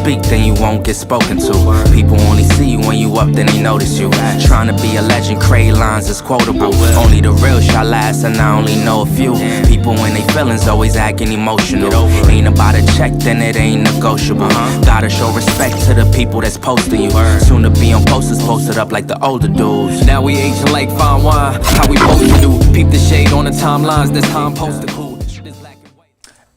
speak, then you won't get spoken to. People only see you when you up, then they notice you. Trying to be a legend, create lines that's quotable. Only the real shall last, and I only know a few. People when they feelings always acting emotional. Ain't about a check, then it ain't negotiable. Gotta show respect to the people that's posting you. Soon to be on posters posted up like the older dudes. Now we aging like fine wine, how we supposed to do. Peep the shade on the timelines, this time posted cool.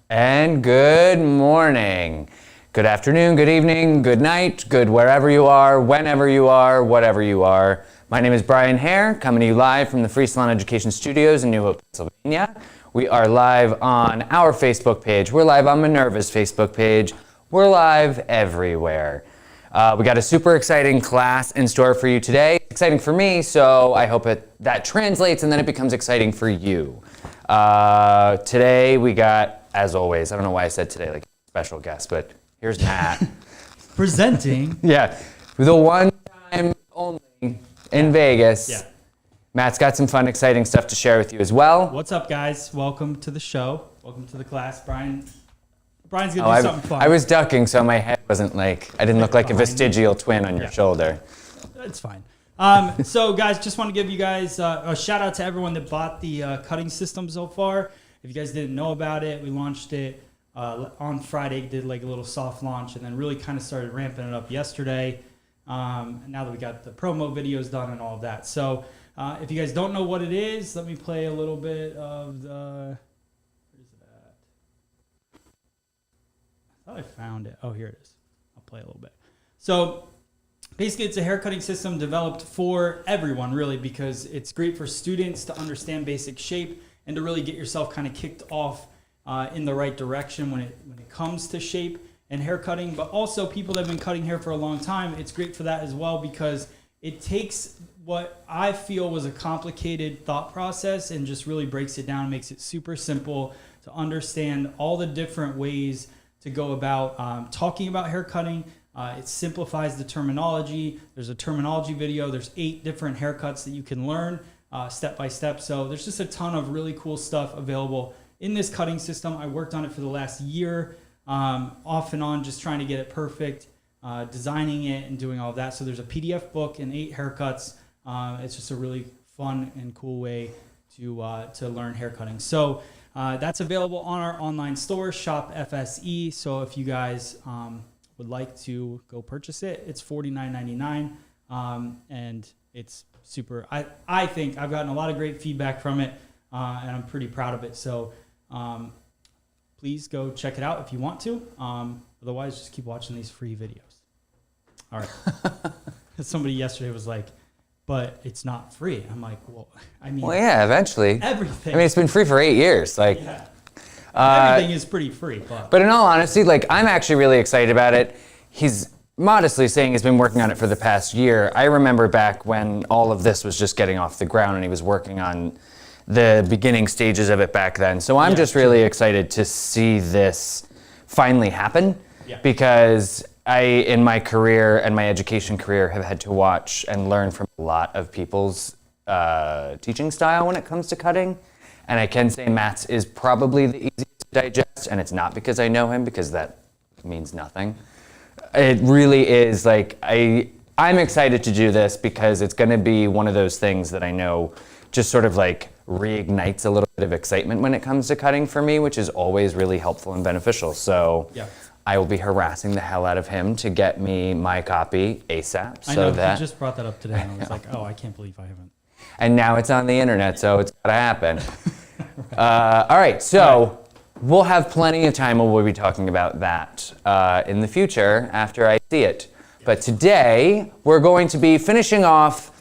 And good morning, good afternoon, good evening, good night, good wherever you are, whenever you are, whatever you are. My name is Brian Hare, coming to you live from the Free Salon Education Studios in New Hope, Pennsylvania. We are live on our Facebook page. We're live on Minerva's Facebook page. We're live everywhere. We got a super exciting class in store for you today. Exciting for me, so I hope that translates and then it becomes exciting for you. Today we got, as always, I don't know why I said today like special guest, but here's Matt. Presenting. Yeah, the one time only in Vegas. Yeah. Matt's got some fun, exciting stuff to share with you as well. What's up, guys? Welcome to the show. Welcome to the class. Brian's gonna do something fun. I was ducking, so my head wasn't like, I didn't look like a vestigial twin on your shoulder. It's fine. So guys, just want to give you guys a shout out to everyone that bought the cutting system so far. If you guys didn't know about it, we launched it on Friday, did like a little soft launch, and then really kind of started ramping it up yesterday. Now that we got the promo videos done and all of that. So if you guys don't know what it is, let me play a little bit of the, where's it at? I thought I found it. Oh, here it is. I'll play a little bit. So basically, it's a hair cutting system developed for everyone, really, because it's great for students to understand basic shape and to really get yourself kind of kicked off in the right direction when it comes to shape and hair cutting. But also people that have been cutting hair for a long time, it's great for that as well, because it takes what I feel was a complicated thought process and just really breaks it down, makes it super simple to understand all the different ways to go about talking about hair cutting. It simplifies the terminology. There's a terminology video. There's 8 different haircuts that you can learn step by step. So there's just a ton of really cool stuff available in this cutting system. I worked on it for the last year, off and on, just trying to get it perfect, designing it and doing all of that. So there's a PDF book and 8 haircuts. It's just a really fun and cool way to learn hair cutting. So that's available on our online store, Shop FSE. So if you guys would like to go purchase it, it's $49.99, and it's super. I think I've gotten a lot of great feedback from it, and I'm pretty proud of it. So please go check it out if you want to. Otherwise, just keep watching these free videos. All right. Somebody yesterday was like, but it's not free. I'm like, well, I mean, Well, yeah, eventually. everything. I mean, it's been free for 8 years. Like, Yeah. Everything is pretty free. But in all honesty, like, I'm actually really excited about it. He's modestly saying he's been working on it for the past year. I remember back when all of this was just getting off the ground and he was working on the beginning stages of it back then. So I'm just really excited to see this finally happen, because I, in my career and my education career, have had to watch and learn from a lot of people's teaching style when it comes to cutting. And I can say Matt's is probably the easiest to digest, and it's not because I know him, because that means nothing. It really is like, I'm excited to do this because it's gonna be one of those things that I know just sort of like reignites a little bit of excitement when it comes to cutting for me, which is always really helpful and beneficial. So I will be harassing the hell out of him to get me my copy ASAP. I know, you just brought that up today, and I was like, oh, I can't believe I haven't. And now it's on the internet, so it's gotta happen. All right, so we'll have plenty of time when we'll be talking about that in the future after I see it. But today, we're going to be finishing off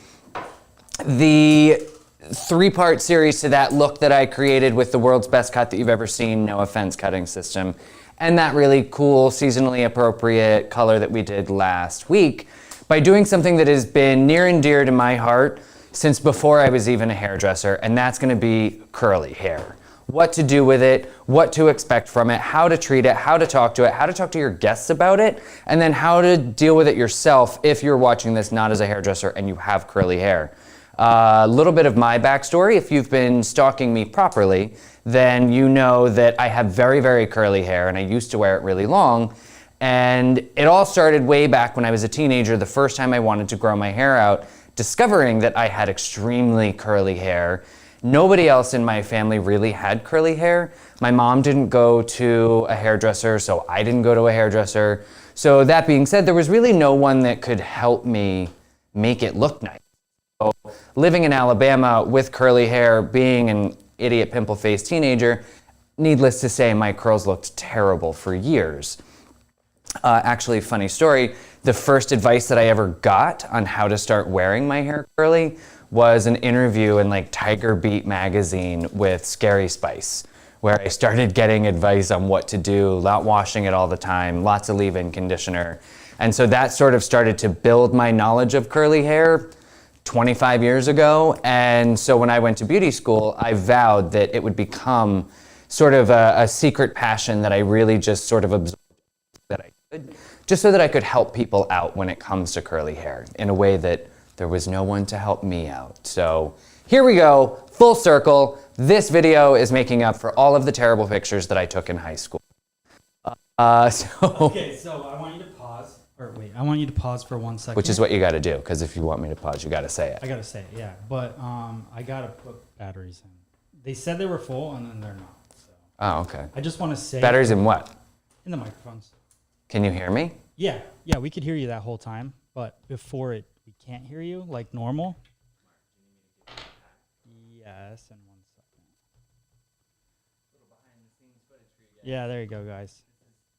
the 3-part series to that look that I created with the world's best cut that you've ever seen, no offense, cutting system, and that really cool, seasonally appropriate color that we did last week, by doing something that has been near and dear to my heart since before I was even a hairdresser, and that's gonna be curly hair. What to do with it, what to expect from it, how to treat it, how to talk to it, how to talk to your guests about it, and then how to deal with it yourself if you're watching this not as a hairdresser and you have curly hair. A little bit of my backstory. If you've been stalking me properly, then you know that I have very, very curly hair, and I used to wear it really long. And it all started way back when I was a teenager, the first time I wanted to grow my hair out, discovering that I had extremely curly hair. Nobody else in my family really had curly hair. My mom didn't go to a hairdresser, so I didn't go to a hairdresser. So that being said, there was really no one that could help me make it look nice. So living in Alabama with curly hair, being an idiot pimple-faced teenager, needless to say, my curls looked terrible for years. Actually, funny story, the first advice that I ever got on how to start wearing my hair curly was an interview in like Tiger Beat magazine with Scary Spice, where I started getting advice on what to do, not washing it all the time, lots of leave-in conditioner. And so that sort of started to build my knowledge of curly hair 25 years ago. And so when I went to beauty school, I vowed that it would become sort of a secret passion that I really just sort of absorbed that I could, just so that I could help people out when it comes to curly hair in a way that there was no one to help me out. So here we go, full circle. This video is making up for all of the terrible pictures that I took in high school. Okay, so I want you to pause. Or wait, I want you to pause for 1 second. Which is what you got to do, because if you want me to pause, you got to say it. I gotta say it, yeah. But I gotta put batteries in. They said they were full, and then they're not. So Oh, okay. I just want to say Batteries in what? in the microphones. Can you hear me? Yeah, we could hear you that whole time, but before we can't hear you like normal. Yes, in 1 second. Yeah, there you go, guys.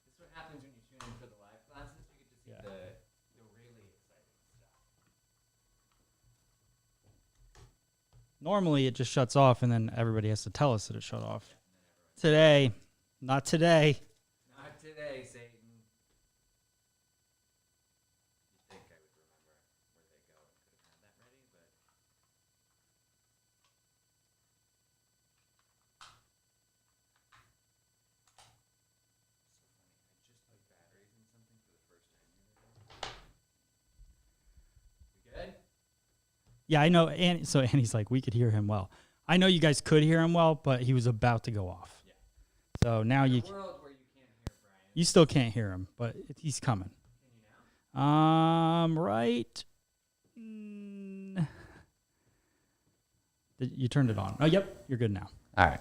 This is what happens when you tune in for the live classes. You get to see the really exciting stuff. Normally it just shuts off, and then everybody has to tell us that it shut off. Today, not today. Not today, Satan. You'd think I would remember where they go and could have had that ready, but... So funny, I just put batteries in something for the first time the other day. We good? Yeah, I know. So Annie's like, we could hear him well. I know you guys could hear him well, but he was about to go off. Yeah. So now you World where you can't hear Brian. you still can't hear him, but he's coming. Can you now? Right. You turned it on. Oh, yep, you're good now. All right.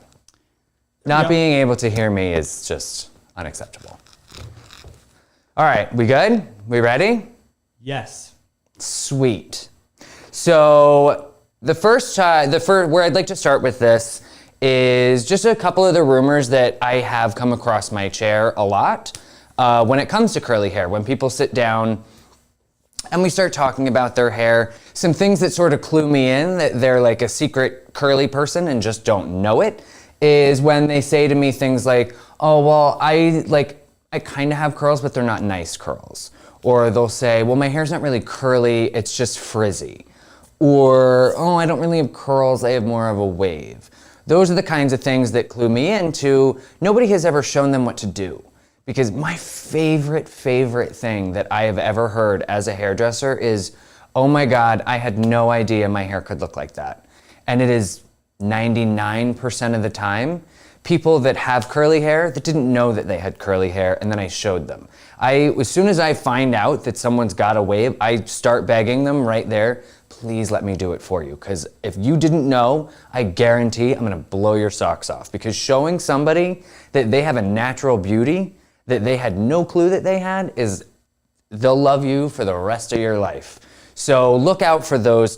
Not Yep. being able to hear me is just unacceptable. All right, we good? We ready? Yes. Sweet. So the first where I'd like to start with this is just a couple of the rumors that I have come across my chair a lot when it comes to curly hair. When people sit down and we start talking about their hair, some things that sort of clue me in that they're like a secret curly person and just don't know it is when they say to me things like, oh, well, I kind of have curls, but they're not nice curls. Or they'll say, well, my hair's not really curly, it's just frizzy. Or, oh, I don't really have curls, I have more of a wave. Those are the kinds of things that clue me into nobody has ever shown them what to do. Because my favorite thing that I have ever heard as a hairdresser is, oh my God, I had no idea my hair could look like that. And it is 99% of the time people that have curly hair that didn't know that they had curly hair, and then I showed them. As soon as I find out that someone's got a wave, I start begging them right there, please let me do it for you. Because if you didn't know, I guarantee I'm gonna blow your socks off. Because showing somebody that they have a natural beauty that they had no clue that they had they'll love you for the rest of your life. So look out for those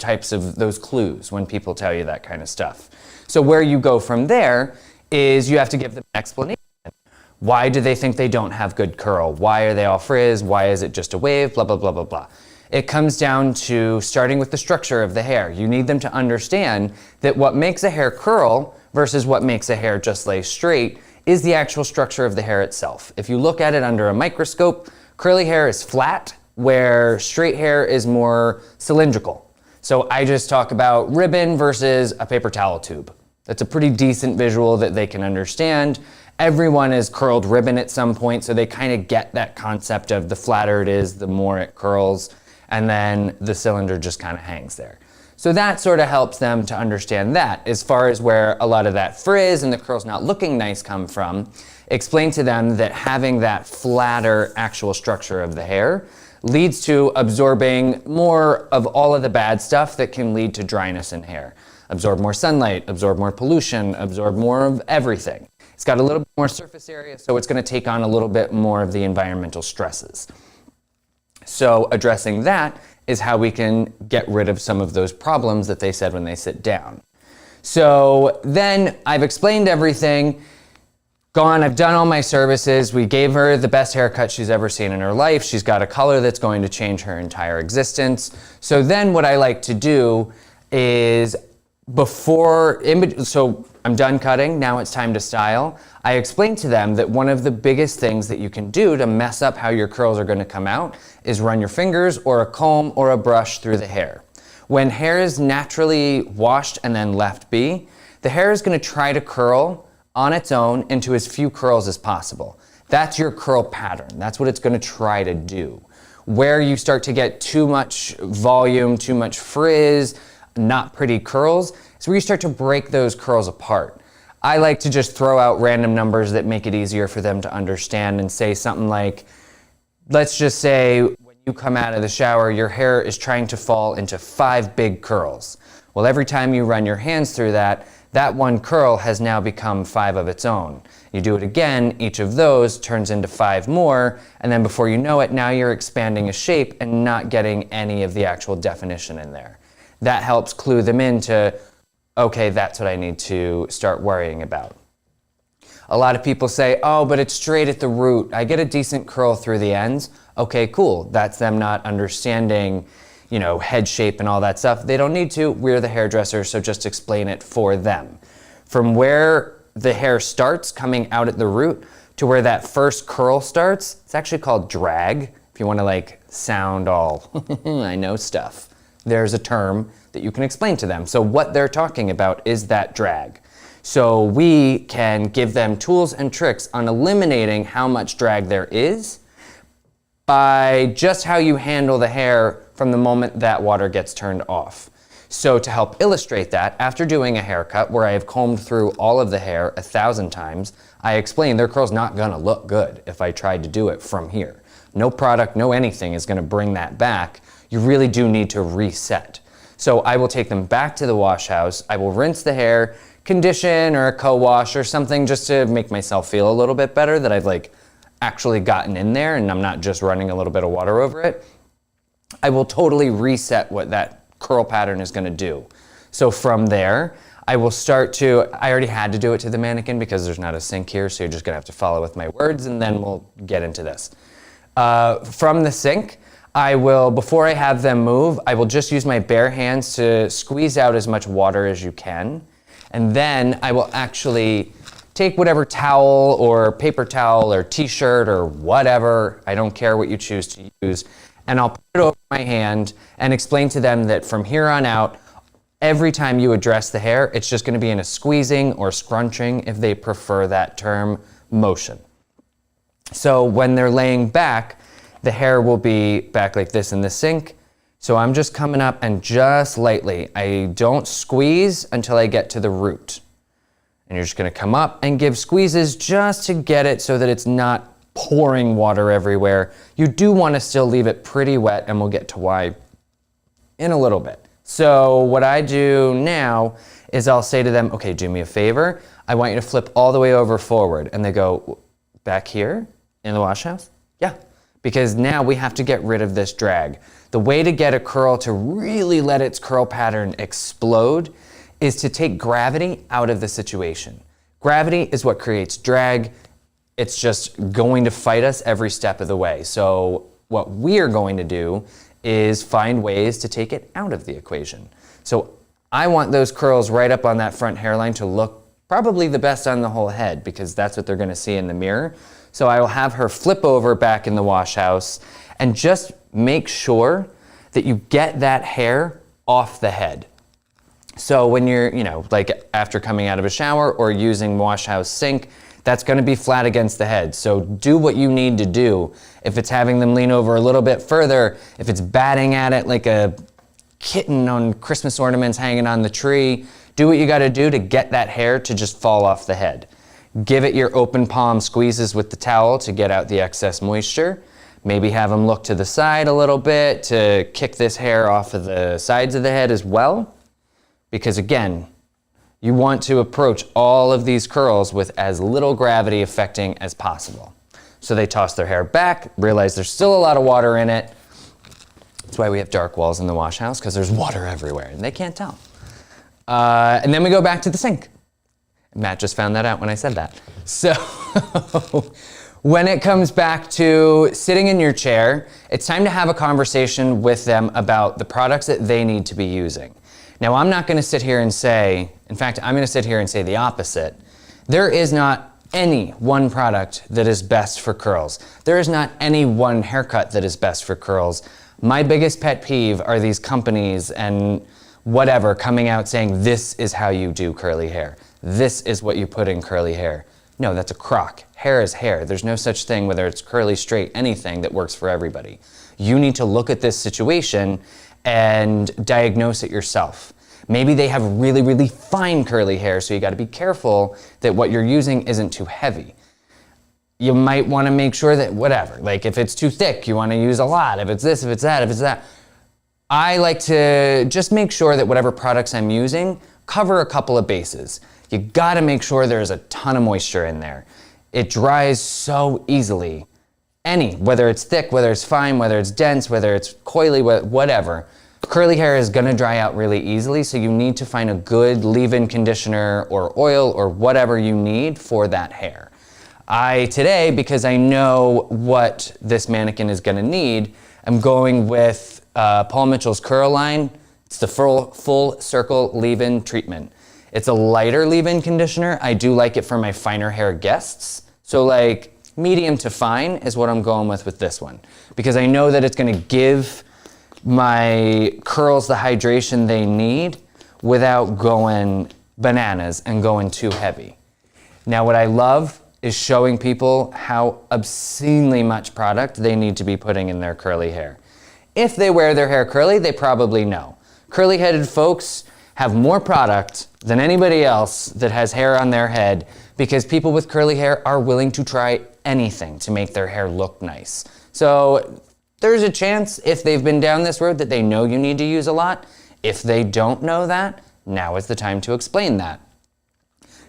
clues when people tell you that kind of stuff. So where you go from there is you have to give them an explanation. Why do they think they don't have good curl? Why are they all frizz? Why is it just a wave? Blah, blah, blah, blah, blah. It comes down to starting with the structure of the hair. You need them to understand that what makes a hair curl versus what makes a hair just lay straight is the actual structure of the hair itself. If you look at it under a microscope, curly hair is flat, where straight hair is more cylindrical. So I just talk about ribbon versus a paper towel tube. That's a pretty decent visual that they can understand. Everyone has curled ribbon at some point, so they kind of get that concept of the flatter it is, the more it curls, and then the cylinder just kind of hangs there. So that sort of helps them to understand that. As far as where a lot of that frizz and the curls not looking nice come from, explain to them that having that flatter actual structure of the hair leads to absorbing more of all of the bad stuff that can lead to dryness in hair. Absorb more sunlight, absorb more pollution, absorb more of everything. It's got a little bit more surface area, so it's going to take on a little bit more of the environmental stresses. So addressing that is how we can get rid of some of those problems that they said when they sit down. So then I've explained everything, I've done all my services. We gave her the best haircut she's ever seen in her life. She's got a color that's going to change her entire existence. So then what I like to do is so I'm done cutting, now it's time to style. I explained to them that one of the biggest things that you can do to mess up how your curls are going to come out is run your fingers or a comb or a brush through the hair. When hair is naturally washed and then left be, the hair is going to try to curl on its own into as few curls as possible. That's your curl pattern. That's what it's going to try to do. Where you start to get too much volume, too much frizz, not pretty curls, is where you start to break those curls apart. I like to just throw out random numbers that make it easier for them to understand and say something like, let's just say when you come out of the shower, your hair is trying to fall into 5 big curls. Well, every time you run your hands through that one curl has now become 5 of its own. You do it again, each of those turns into 5 more, and then before you know it, now you're expanding a shape and not getting any of the actual definition in there. That helps clue them into, okay, that's what I need to start worrying about. A lot of people say, oh, but it's straight at the root. I get a decent curl through the ends. Okay, cool. That's them not understanding, head shape and all that stuff. They don't need to. We're the hairdresser, so just explain it for them. From where the hair starts coming out at the root to where that first curl starts, it's actually called drag. If you want to sound all, I know stuff. There's a term that you can explain to them. So what they're talking about is that drag. So we can give them tools and tricks on eliminating how much drag there is by just how you handle the hair from the moment that water gets turned off. So to help illustrate that, after doing a haircut where I have combed through all of the hair 1,000 times, I explain their curl's not gonna look good if I tried to do it from here. No product, no anything is gonna bring that back. You really do need to reset. So I will take them back to the wash house, I will rinse the hair, condition or a co-wash or something just to make myself feel a little bit better that I've actually gotten in there and I'm not just running a little bit of water over it. I will totally reset what that curl pattern is going to do. So from there, I will I already had to do it to the mannequin because there's not a sink here, so you're just going to have to follow with my words and then we'll get into this. From the sink, before I have them move, I will just use my bare hands to squeeze out as much water as you can. And then I will actually take whatever towel or paper towel or t-shirt or whatever, I don't care what you choose to use, and I'll put it over my hand and explain to them that from here on out, every time you address the hair, it's just going to be in a squeezing or scrunching, if they prefer that term, motion. So when they're laying back, the hair will be back like this in the sink. So I'm just coming up and just lightly, I don't squeeze until I get to the root. And you're just gonna come up and give squeezes just to get it so that it's not pouring water everywhere. You do wanna still leave it pretty wet, and we'll get to why in a little bit. So what I do now is I'll say to them, okay, do me a favor. I want you to flip all the way over forward. And they go, back here in the wash house? Yeah, because now we have to get rid of this drag. The way to get a curl to really let its curl pattern explode is to take gravity out of the situation. Gravity is what creates drag. It's just going to fight us every step of the way. So what we're going to do is find ways to take it out of the equation. So I want those curls right up on that front hairline to look probably the best on the whole head, because that's what they're gonna see in the mirror. So I will have her flip over back in the wash house and just make sure that you get that hair off the head. So when you're, after coming out of a shower or using wash house sink, that's gonna be flat against the head. So do what you need to do. If it's having them lean over a little bit further, if it's batting at it like a kitten on Christmas ornaments hanging on the tree, do what you gotta do to get that hair to just fall off the head. Give it your open palm squeezes with the towel to get out the excess moisture. Maybe have them look to the side a little bit to kick this hair off of the sides of the head as well. Because again, you want to approach all of these curls with as little gravity affecting as possible. So they toss their hair back, realize there's still a lot of water in it. That's why we have dark walls in the wash house, because there's water everywhere and they can't tell. And then we go back to the sink. Matt just found that out when I said that. So when it comes back to sitting in your chair, it's time to have a conversation with them about the products that they need to be using. Now, I'm not going to sit here and say, in fact, I'm going to sit here and say the opposite. There is not any one product that is best for curls. There is not any one haircut that is best for curls. My biggest pet peeve are these companies and whatever coming out saying this is how you do curly hair. This is what you put in curly hair. No, that's a crock. Hair is hair. There's no such thing, whether it's curly, straight, anything that works for everybody. You need to look at this situation and diagnose it yourself. Maybe they have really, really fine curly hair, so you got to be careful that what you're using isn't too heavy. You might want to make sure that whatever, like if it's too thick, you want to use a lot. If it's this, if it's that, if it's that. I like to just make sure that whatever products I'm using cover a couple of bases. You got to make sure there's a ton of moisture in there. It dries so easily. Whether it's thick, whether it's fine, whether it's dense, whether it's coily, whatever. Curly hair is gonna dry out really easily, so you need to find a good leave-in conditioner or oil or whatever you need for that hair. Today, because I know what this mannequin is gonna need, I'm going with Paul Mitchell's Curl Line. It's the full circle leave-in treatment. It's a lighter leave-in conditioner. I do like it for my finer hair guests. So like medium to fine is what I'm going with this one. Because I know that it's gonna give my curls the hydration they need without going bananas and going too heavy. Now what I love is showing people how obscenely much product they need to be putting in their curly hair. If they wear their hair curly, they probably know. Curly-headed folks have more product than anybody else that has hair on their head because people with curly hair are willing to try anything to make their hair look nice. So there's a chance if they've been down this road that they know you need to use a lot. If they don't know that, now is the time to explain that.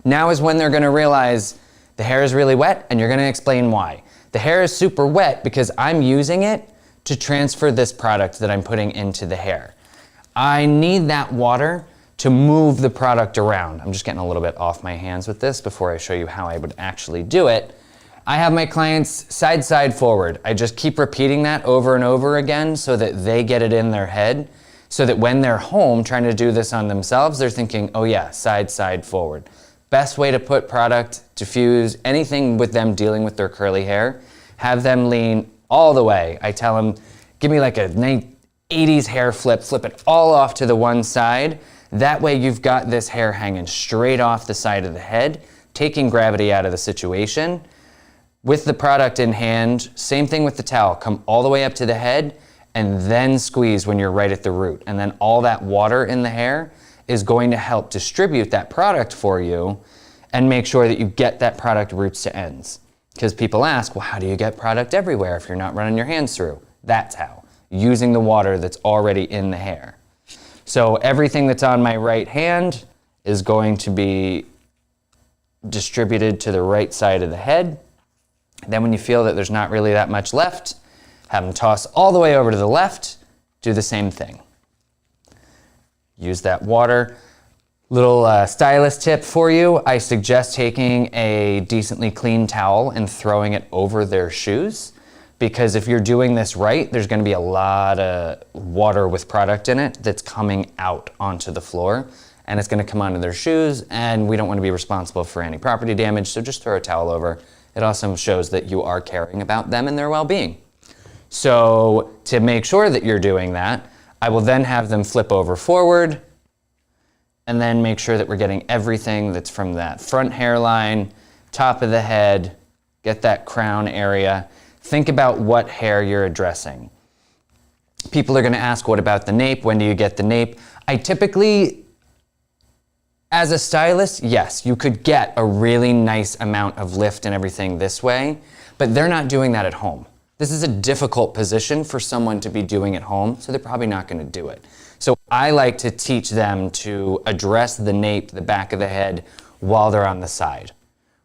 Now is when they're gonna realize the hair is really wet and you're gonna explain why. The hair is super wet because I'm using it to transfer this product that I'm putting into the hair. I need that water to move the product around. I'm just getting a little bit off my hands with this before I show you how I would actually do it. I have my clients side forward. I just keep repeating that over and over again so that they get it in their head, so that when they're home trying to do this on themselves, they're thinking, oh yeah, side forward. Best way to put product, diffuse, anything with them dealing with their curly hair, have them lean all the way. I tell them, give me like a 80s hair flip it all off to the one side. That way you've got this hair hanging straight off the side of the head, taking gravity out of the situation. With the product in hand, same thing with the towel. Come all the way up to the head and then squeeze when you're right at the root. And then all that water in the hair is going to help distribute that product for you and make sure that you get that product roots to ends. Because people ask, well, how do you get product everywhere if you're not running your hands through? That's how, using the water that's already in the hair. So everything that's on my right hand is going to be distributed to the right side of the head. Then when you feel that there's not really that much left, have them toss all the way over to the left, do the same thing. Use that water. Little stylist tip for you, I suggest taking a decently clean towel and throwing it over their shoes, because if you're doing this right, there's gonna be a lot of water with product in it that's coming out onto the floor, and it's gonna come onto their shoes, and we don't wanna be responsible for any property damage, so just throw a towel over. It also shows that you are caring about them and their well-being. So to make sure that you're doing that, I will then have them flip over forward and then make sure that we're getting everything that's from that front hairline, top of the head, get that crown area. Think about what hair you're addressing. People are gonna ask, what about the nape? When do you get the nape? I typically, As a stylist, yes, you could get a really nice amount of lift and everything this way, but they're not doing that at home. This is a difficult position for someone to be doing at home, so they're probably not going to do it. So I like to teach them to address the nape, the back of the head, while they're on the side.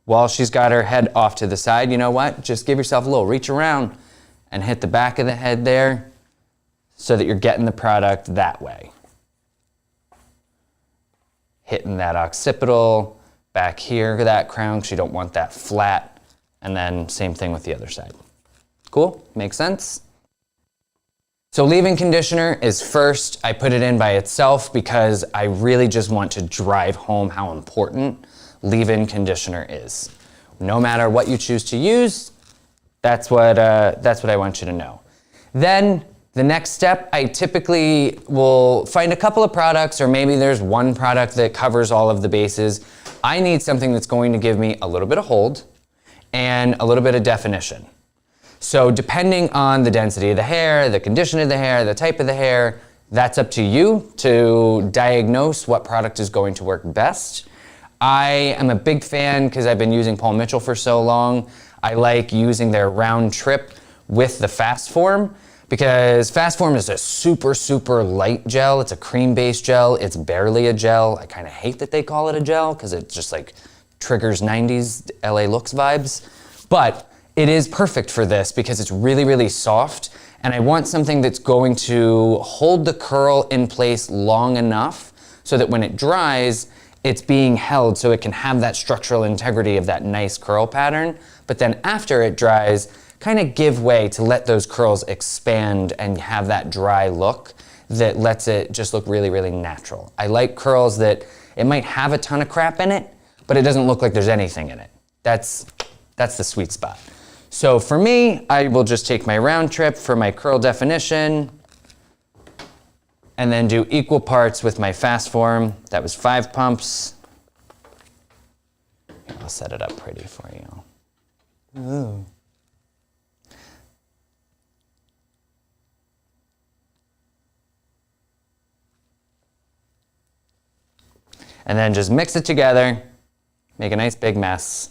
While she's got her head off to the side, you know what? Just give yourself a little reach around and hit the back of the head there so that you're getting the product that way. Hitting that occipital, back here, that crown, because you don't want that flat, and then same thing with the other side. Cool? Makes sense? So leave-in conditioner is first. I put it in by itself because I really just want to drive home how important leave-in conditioner is. No matter what you choose to use, that's what I want you to know. Then the next step, I typically will find a couple of products, or maybe there's one product that covers all of the bases. I need something that's going to give me a little bit of hold and a little bit of definition. So depending on the density of the hair, the condition of the hair, the type of the hair, that's up to you to diagnose what product is going to work best. I am a big fan, because I've been using Paul Mitchell for so long, I like using their round trip with the fast form, because fast form is a super, super light gel. It's a cream-based gel. It's barely a gel. I kind of hate that they call it a gel, because it just like triggers 90s LA looks vibes. But it is perfect for this because it's really, really soft, and I want something that's going to hold the curl in place long enough so that when it dries, it's being held so it can have that structural integrity of that nice curl pattern, but then after it dries, kind of give way to let those curls expand and have that dry look that lets it just look really, really natural. I like curls that it might have a ton of crap in it, but it doesn't look like there's anything in it. That's the sweet spot. So for me, I will just take my round trip for my curl definition and then do equal parts with my fast form. That was 5 pumps. I'll set it up pretty for you. Ooh. And then just mix it together, make a nice big mess,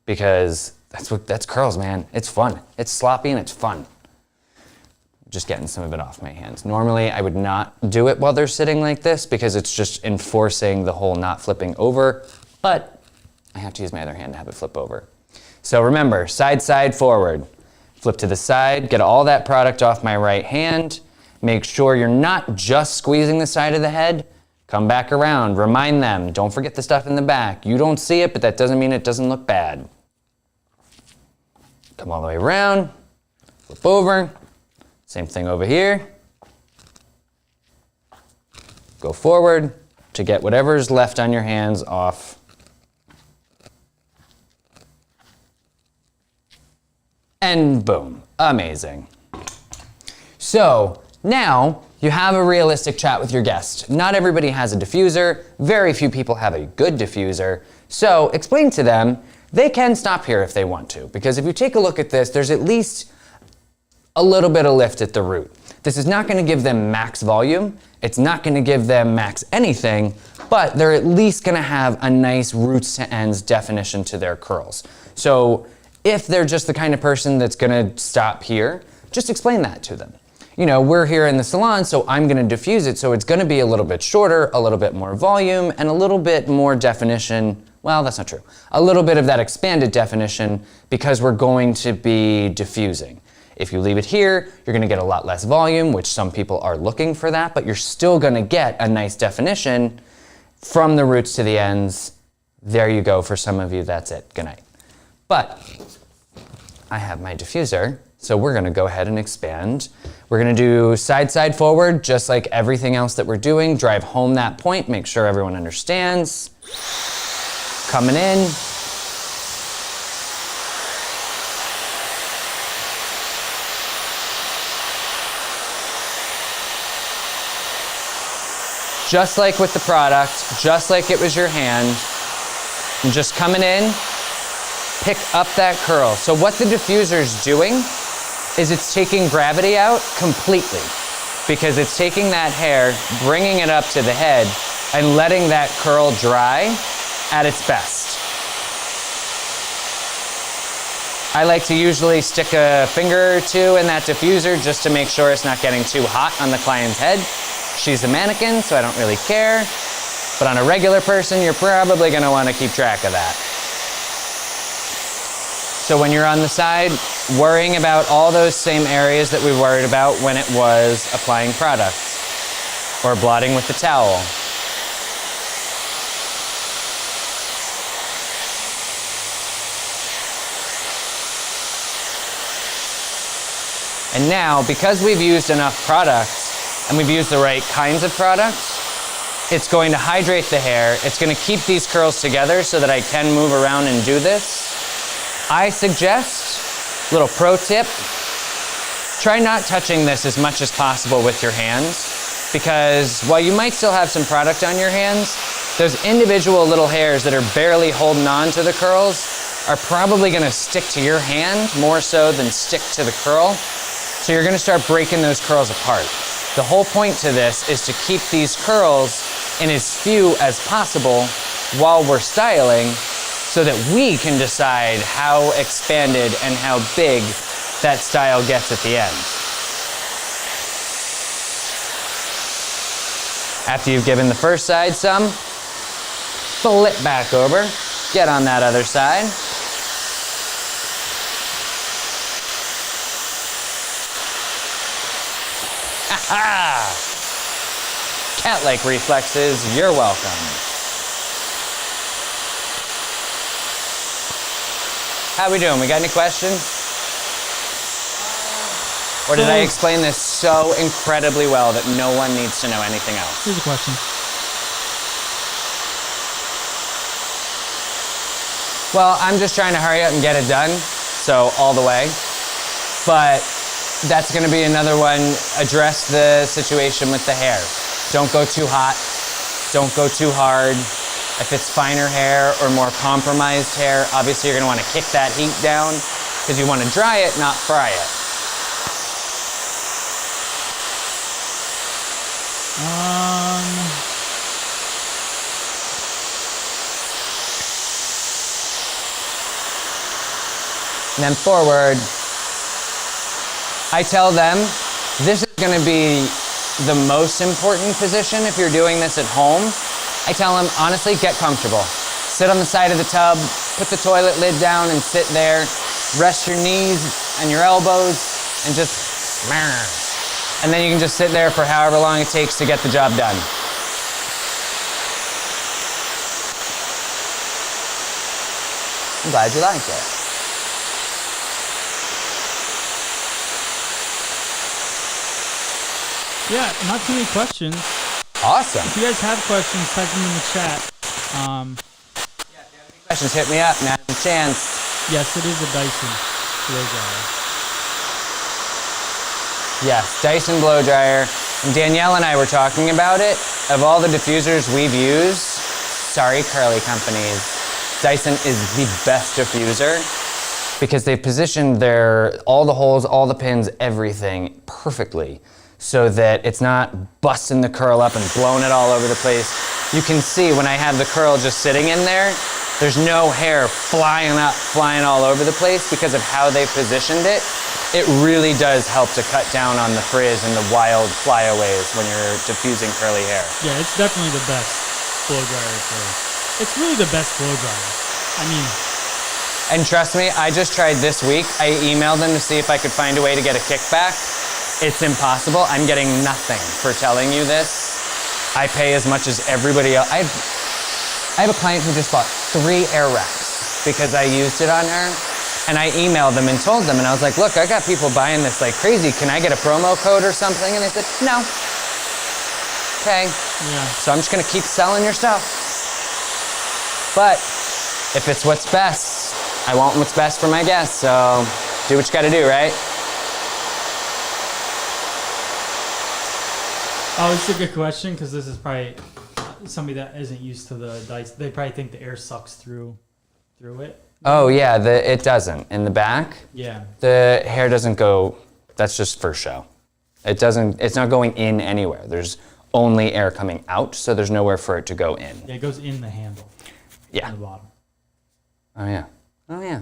because that's curls, man. It's fun. It's sloppy and it's fun. Just getting some of it off my hands. Normally, I would not do it while they're sitting like this because it's just enforcing the whole not flipping over, but I have to use my other hand to have it flip over. So remember, side, side, forward. Flip to the side, get all that product off my right hand. Make sure you're not just squeezing the side of the head. Come back around, remind them, don't forget the stuff in the back. You don't see it, but that doesn't mean it doesn't look bad. Come all the way around, flip over. Same thing over here. Go forward to get whatever's left on your hands off. And boom, amazing. So now you have a realistic chat with your guest. Not everybody has a diffuser. Very few people have a good diffuser. So explain to them they can stop here if they want to, because if you take a look at this, there's at least a little bit of lift at the root. This is not going to give them max volume. It's not going to give them max anything, but they're at least going to have a nice roots to ends definition to their curls. So if they're just the kind of person that's going to stop here, just explain that to them. You know, we're here in the salon, so I'm going to diffuse it, so it's going to be a little bit shorter, a little bit more volume, and a little bit more definition. Well, that's not true. A little bit of that expanded definition because we're going to be diffusing. If you leave it here, you're going to get a lot less volume, which some people are looking for that, but you're still going to get a nice definition from the roots to the ends. There you go. For some of you, that's it. Good night. But I have my diffuser, so we're going to go ahead and expand. We're going to do side, side, forward, just like everything else that we're doing. Drive home that point. Make sure everyone understands. Coming in. Just like with the product, just like it was your hand, and just coming in, pick up that curl. So what the diffuser's doing is it's taking gravity out completely, because it's taking that hair, bringing it up to the head, and letting that curl dry at its best. I like to usually stick a finger or two in that diffuser just to make sure it's not getting too hot on the client's head. She's a mannequin, so I don't really care. But on a regular person, you're probably gonna wanna keep track of that. So when you're on the side, worrying about all those same areas that we worried about when it was applying product or blotting with the towel. And now, because we've used enough product and we've used the right kinds of products, it's going to hydrate the hair. It's going to keep these curls together so that I can move around and do this. I suggest, little pro tip, try not touching this as much as possible with your hands, because while you might still have some product on your hands, those individual little hairs that are barely holding on to the curls are probably going to stick to your hand more so than stick to the curl. So you're going to start breaking those curls apart. The whole point to this is to keep these curls in as few as possible while we're styling so that we can decide how expanded and how big that style gets at the end. After you've given the first side some, flip back over, get on that other side. Ah! Cat-like reflexes, you're welcome. How we doing? We got any questions? Or did I explain this so incredibly well that no one needs to know anything else? Here's a question. Well, I'm just trying to hurry up and get it done, so all the way. But that's gonna be another one. Address the situation with the hair. Don't go too hot, don't go too hard. If it's finer hair or more compromised hair, obviously you're gonna wanna kick that heat down because you wanna dry it, not fry it. And then forward, I tell them this is gonna be the most important position if you're doing this at home. I tell them, honestly, get comfortable. Sit on the side of the tub, put the toilet lid down and sit there, rest your knees and your elbows, and just, and then you can just sit there for however long it takes to get the job done. I'm glad you liked it. Yeah, not too many questions. Awesome. If you guys have questions, type them in the chat. Questions, hit me up, man. Chance. Yes, it is a Dyson blow dryer. Yes, Dyson blow dryer. And Danielle and I were talking about it. Of all the diffusers we've used, sorry, curly companies, Dyson is the best diffuser because they've positioned all the holes, all the pins, everything perfectly so that it's not busting the curl up and blowing it all over the place. You can see when I have the curl just sitting in there, there's no hair flying up, flying all over the place because of how they positioned it. It really does help to cut down on the frizz and the wild flyaways when you're diffusing curly hair. Yeah, it's definitely the best blow dryer it's really the best blow dryer. I mean, and trust me, I just tried this week. I emailed them to see if I could find a way to get a kickback. It's impossible. I'm getting nothing for telling you this. I pay as much as everybody else. I have a client who just bought 3 air racks because I used it on her. And I emailed them and told them, and I was like, look, I got people buying this like crazy. Can I get a promo code or something? And they said, no. Okay. yeah. So I'm just gonna keep selling your stuff. But if it's what's best, I want what's best for my guests, so do what you gotta do, right? Oh, it's a good question because this is probably somebody that isn't used to the Dyson. They probably think the air sucks through it. Oh yeah, it doesn't. In the back, Yeah. the hair doesn't go, that's just for show. It's not going in anywhere. There's only air coming out, so there's nowhere for it to go in. Yeah, it goes in the handle. Yeah. On the bottom. Oh yeah. Oh yeah.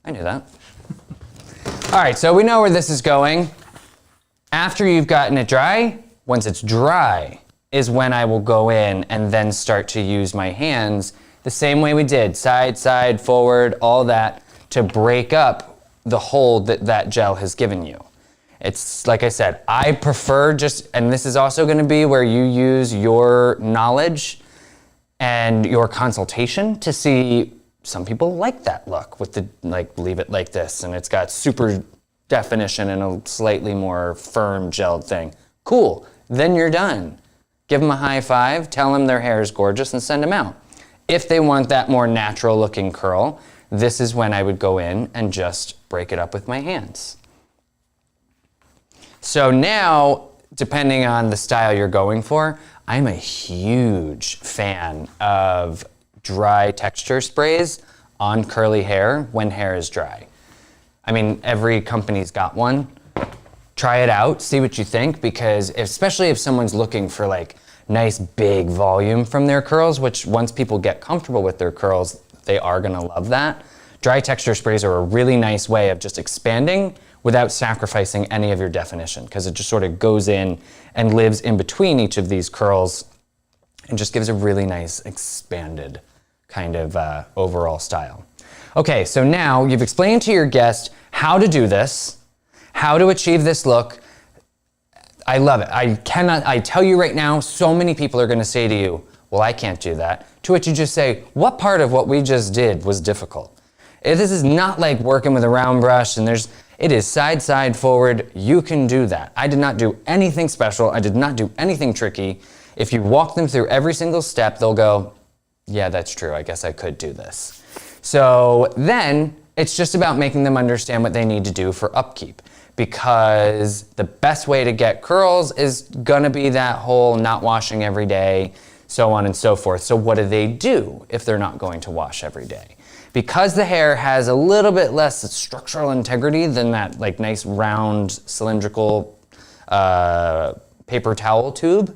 I knew that. All right, so we know where this is going. After you've gotten it dry, once it's dry, is when I will go in and then start to use my hands the same way we did, side, forward, all that, to break up the hold that that gel has given you. It's like I said, I prefer just, and this is also gonna be where you use your knowledge and your consultation to see, some people like that look with the, like, leave it like this and it's got super definition and a slightly more firm gelled thing. Cool, then you're done. Give them a high five, tell them their hair is gorgeous and send them out. If they want that more natural looking curl, this is when I would go in and just break it up with my hands. So now, depending on the style you're going for, I'm a huge fan of dry texture sprays on curly hair when hair is dry. I mean, every company's got one. Try it out, see what you think, because especially if someone's looking for like nice big volume from their curls, which once people get comfortable with their curls, they are gonna love that. Dry texture sprays are a really nice way of just expanding without sacrificing any of your definition, because it just sort of goes in and lives in between each of these curls and just gives a really nice expanded kind of overall style. Okay, so now you've explained to your guest how to do this, how to achieve this look. I love it. I tell you right now, so many people are gonna say to you, well, I can't do that. To which you just say, what part of what we just did was difficult? This is not like working with a round brush and it is side, forward. You can do that. I did not do anything special. I did not do anything tricky. If you walk them through every single step, they'll go, yeah, that's true. I guess I could do this. So then it's just about making them understand what they need to do for upkeep, because the best way to get curls is gonna be that whole not washing every day, so on and so forth. So what do they do if they're not going to wash every day? Because the hair has a little bit less structural integrity than that like nice round cylindrical paper towel tube,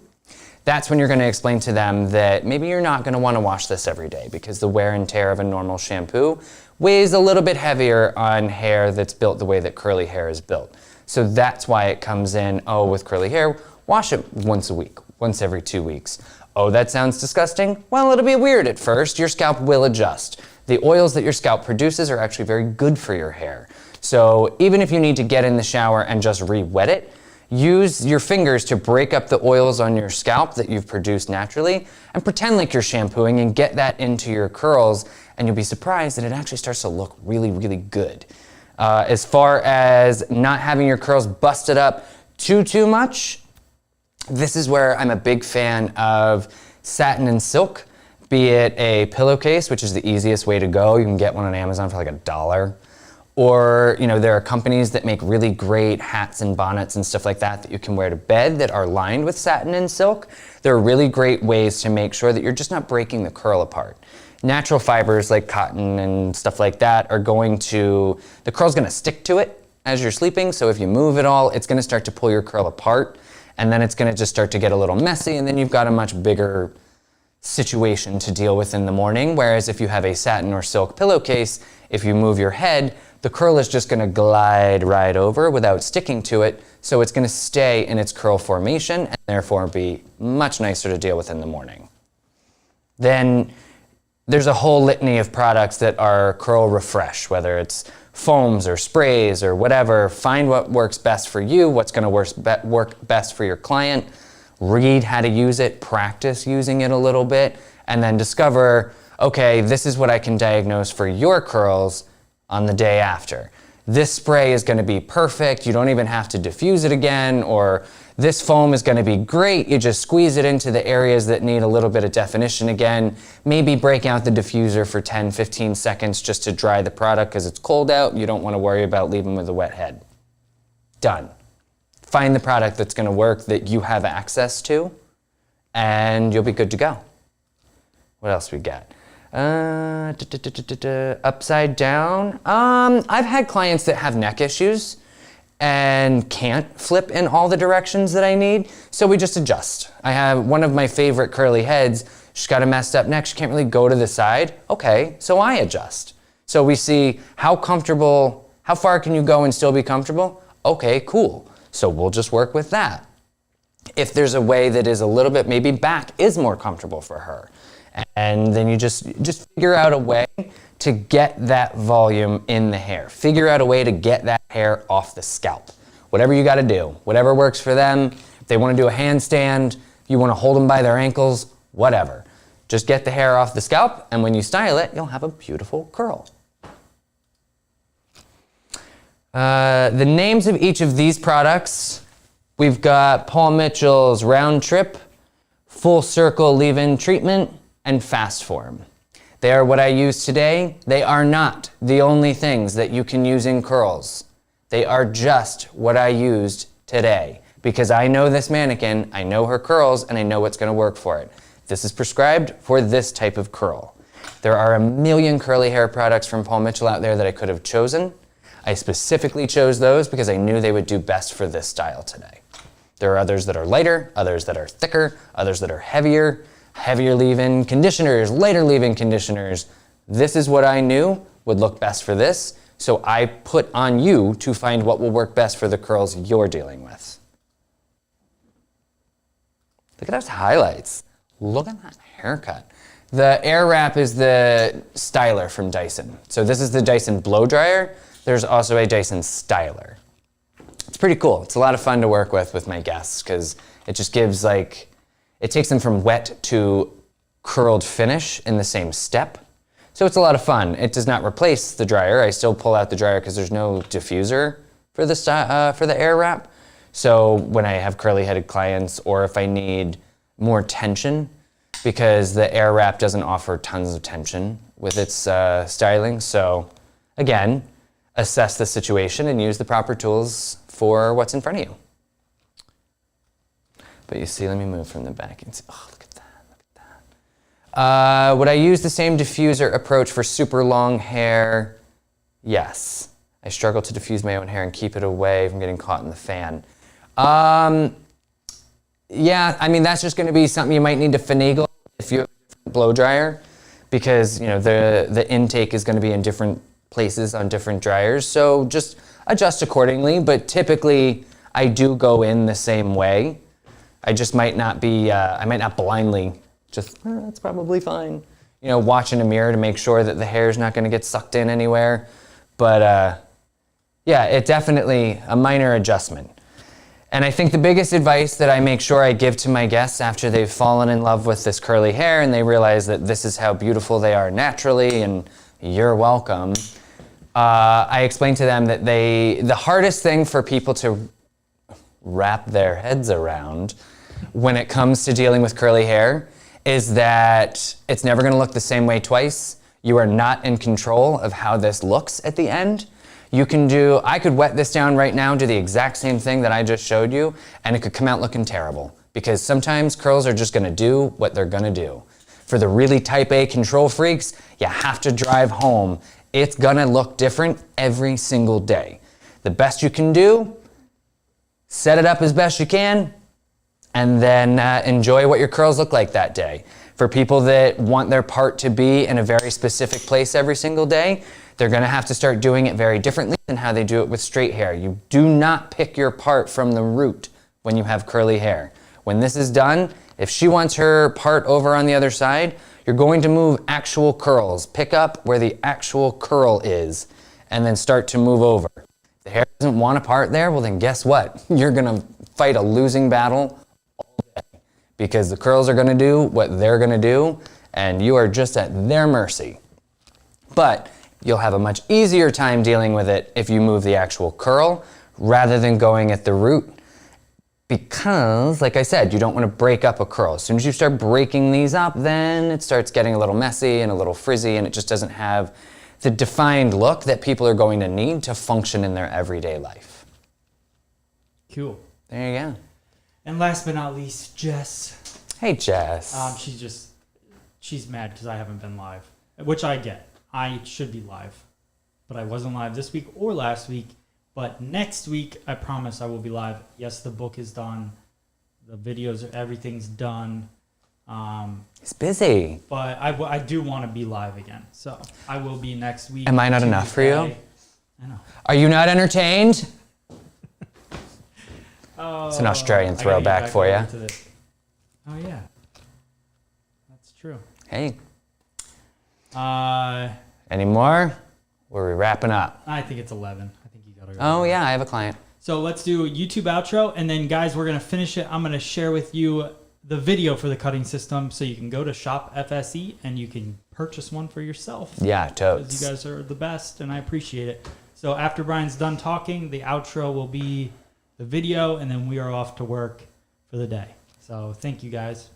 that's when you're going to explain to them that maybe you're not going to want to wash this every day, because the wear and tear of a normal shampoo weighs a little bit heavier on hair that's built the way that curly hair is built. So that's why it comes in, oh, with curly hair, wash it once a week, once every 2 weeks. Oh, that sounds disgusting? Well, it'll be weird at first. Your scalp will adjust. The oils that your scalp produces are actually very good for your hair. So even if you need to get in the shower and just re-wet it, use your fingers to break up the oils on your scalp that you've produced naturally and pretend like you're shampooing and get that into your curls, and you'll be surprised that it actually starts to look really, really good. As far as not having your curls busted up too much, this is where I'm a big fan of satin and silk, be it a pillowcase, which is the easiest way to go. You can get one on Amazon for like $1. Or, you know, there are companies that make really great hats and bonnets and stuff like that that you can wear to bed that are lined with satin and silk. There are really great ways to make sure that you're just not breaking the curl apart. Natural fibers like cotton and stuff like that are the curl's gonna stick to it as you're sleeping, so if you move it all, it's gonna start to pull your curl apart, and then it's gonna just start to get a little messy, and then you've got a much bigger situation to deal with in the morning. Whereas if you have a satin or silk pillowcase, if you move your head, the curl is just gonna glide right over without sticking to it, so it's gonna stay in its curl formation and therefore be much nicer to deal with in the morning. Then there's a whole litany of products that are curl refresh, whether it's foams or sprays or whatever. Find what works best for you, what's gonna work best for your client, read how to use it, practice using it a little bit, and then discover, okay, this is what I can diagnose for your curls on the day after. This spray is gonna be perfect, you don't even have to diffuse it again, or this foam is gonna be great, you just squeeze it into the areas that need a little bit of definition again, maybe break out the diffuser for 10, 15 seconds just to dry the product because it's cold out, you don't wanna worry about leaving with a wet head. Done. Find the product that's gonna work that you have access to, and you'll be good to go. What else we got? Upside down. I've had clients that have neck issues, and can't flip in all the directions that I need, so we just adjust. I have one of my favorite curly heads. She's got a messed up neck. She can't really go to the side. Okay, so I adjust. So we see how far can you go and still be comfortable? Okay, cool. So we'll just work with that. If there's a way that is a little bit, maybe back is more comfortable for her. And then you just figure out a way to get that volume in the hair. Figure out a way to get that hair off the scalp. Whatever you gotta do, whatever works for them. If they wanna do a handstand, you wanna hold them by their ankles, whatever. Just get the hair off the scalp, and when you style it, you'll have a beautiful curl. The names of each of these products, we've got Paul Mitchell's Round Trip, Full Circle Leave-In Treatment, and Fast Form. They are what I use today. They are not the only things that you can use in curls. They are just what I used today because I know this mannequin, I know her curls, and I know what's gonna work for it. This is prescribed for this type of curl. There are a million curly hair products from Paul Mitchell out there that I could have chosen. I specifically chose those because I knew they would do best for this style today. There are others that are lighter, others that are thicker, others that are heavier leave-in conditioners, lighter leave-in conditioners. This is what I knew would look best for this, so I put on you to find what will work best for the curls you're dealing with. Look at those highlights. Look at that haircut. The Air Wrap is the styler from Dyson. So this is the Dyson blow dryer. There's also a Dyson styler. It's pretty cool. It's a lot of fun to work with my guests because it just gives it takes them from wet to curled finish in the same step. So it's a lot of fun. It does not replace the dryer. I still pull out the dryer because there's no diffuser for the Air Wrap. So when I have curly headed clients or if I need more tension, because the Air Wrap doesn't offer tons of tension with its styling. So again, assess the situation and use the proper tools for what's in front of you. But you see, let me move from the back and see, oh, look at that, look at that. Would I use the same diffuser approach for super long hair? Yes. I struggle to diffuse my own hair and keep it away from getting caught in the fan. Yeah, I mean, that's just gonna be something you might need to finagle if you have a blow dryer because, you know, the intake is gonna be in different places on different dryers. So just adjust accordingly, but typically I do go in the same way. I just might not be, I might not blindly just, that's probably fine. You know, watch in a mirror to make sure that the hair is not gonna get sucked in anywhere. But yeah, it definitely a minor adjustment. And I think the biggest advice that I make sure I give to my guests after they've fallen in love with this curly hair and they realize that this is how beautiful they are naturally and you're welcome, I explain to them that the hardest thing for people to wrap their heads around when it comes to dealing with curly hair is that it's never gonna look the same way twice. You are not in control of how this looks at the end. I could wet this down right now, do the exact same thing that I just showed you, and it could come out looking terrible. Because sometimes curls are just gonna do what they're gonna do. For the really type A control freaks, you have to drive home. It's gonna look different every single day. The best you can do, set it up as best you can, and then enjoy what your curls look like that day. For people that want their part to be in a very specific place every single day, they're gonna have to start doing it very differently than how they do it with straight hair. You do not pick your part from the root when you have curly hair. When this is done, if she wants her part over on the other side, you're going to move actual curls. Pick up where the actual curl is and then start to move over. If the hair doesn't want a part there, well then guess what? You're gonna fight a losing battle all day because the curls are gonna do what they're gonna do and you are just at their mercy. But you'll have a much easier time dealing with it if you move the actual curl rather than going at the root. Because, like I said, you don't want to break up a curl. As soon as you start breaking these up, then it starts getting a little messy and a little frizzy and it just doesn't have the defined look that people are going to need to function in their everyday life. Cool. There you go. And last but not least, Jess. Hey, Jess. She's mad because I haven't been live, which I get. I should be live, but I wasn't live this week or last week But next week, I promise I will be live. Yes, the book is done. The videos, everything's done. He's busy. But I do want to be live again. So I will be next week. Am I not enough for you? I know. Are you not entertained? It's an Australian throwback for you. Oh, yeah. That's true. Hey. Any more? Or are we wrapping up? I think it's 11. I think you got to go. Oh, yeah, I have a client. So let's do a YouTube outro. And then, guys, we're going to finish it. I'm going to share with you the video for the cutting system. So you can go to Shop FSE and you can purchase one for yourself. Yeah, totes. Because you guys are the best, and I appreciate it. So after Brian's done talking, the outro will be the video, and then we are off to work for the day. So thank you, guys.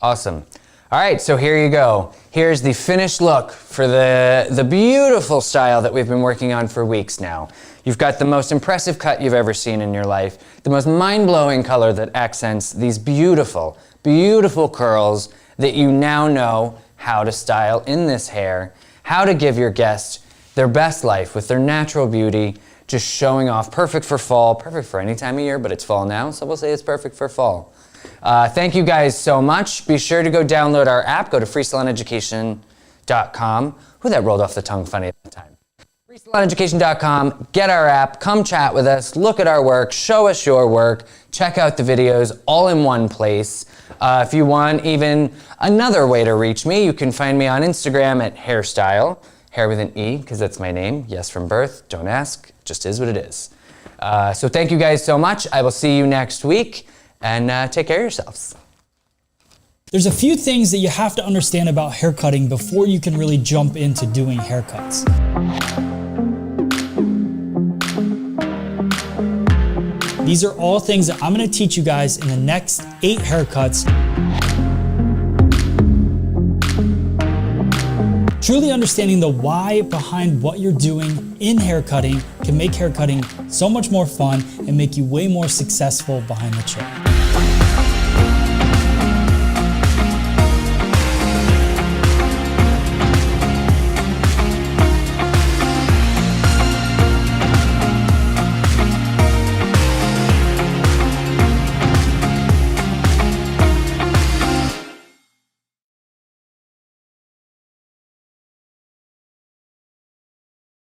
Awesome. All right, so here you go. Here's the finished look for the beautiful style that we've been working on for weeks now. You've got the most impressive cut you've ever seen in your life, the most mind-blowing color that accents these beautiful, beautiful curls that you now know how to style in this hair, how to give your guests their best life with their natural beauty, just showing off. Perfect for fall, perfect for any time of year, but it's fall now, so we'll say it's perfect for fall. Thank you guys so much. Be sure to go download our app. Go to freesaloneducation.com. Who that rolled off the tongue funny at the time? freesaloneducation.com. Get our app. Come chat with us. Look at our work. Show us your work. Check out the videos all in one place. If you want even another way to reach me, you can find me on Instagram at hairstyle. Hair with an E, because that's my name. Yes, from birth. Don't ask. Just is what it is. So thank you guys so much. I will see you next week. And take care of yourselves. There's a few things that you have to understand about haircutting before you can really jump into doing haircuts. These are all things that I'm going to teach you guys in the next 8 haircuts. Truly understanding the why behind what you're doing in haircutting can make haircutting so much more fun and make you way more successful behind the chair.